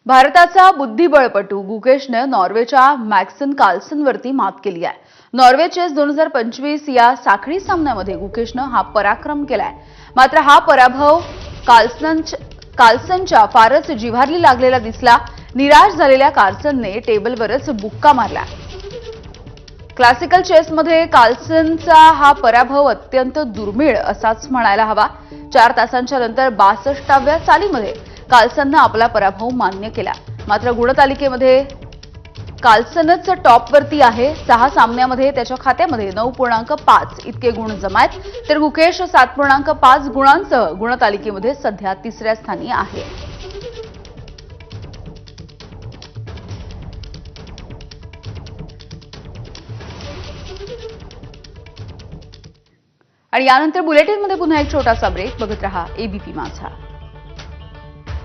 भारताचा बुद्धिबळपटू गुकेशने नॉर्वेच्या मॅक्सन कार्लसनवरती मात केली आहे। नॉर्वे चेस 2025 या साखळी सामन्यामध्ये गुकेशने हा पराक्रम केलाय। मात्र हा पराभव कार्लसनच्या फारच जिव्हारी लागलेला दिसला। निराश झालेल्या कार्लसनने टेबलवरच बुक्का मारला। क्लासिकल चेसमध्ये कार्लसनचा हा पराभव अत्यंत दुर्मिळ असाच म्हणायला हवा। 4 तासांच्या नंतर 62व्या चालीमध्ये कार्लसनने आपला पराभव मान्य केला। मात्र गुणतालिकेमध्ये कार्लसनच टॉपवरती आहे। 6 सामन्यामध्ये त्याच्या खात्यामध्ये 9.5 इतके गुण जमायत, तर गुकेश 7.5 गुणांसह गुणतालिकेमध्ये सध्या 3ऱ्या स्थानी आहे। आणि यानंतर बुलेटिनमध्ये पुन्हा एक छोटासा ब्रेक। बघत रहा एबीपी माझा।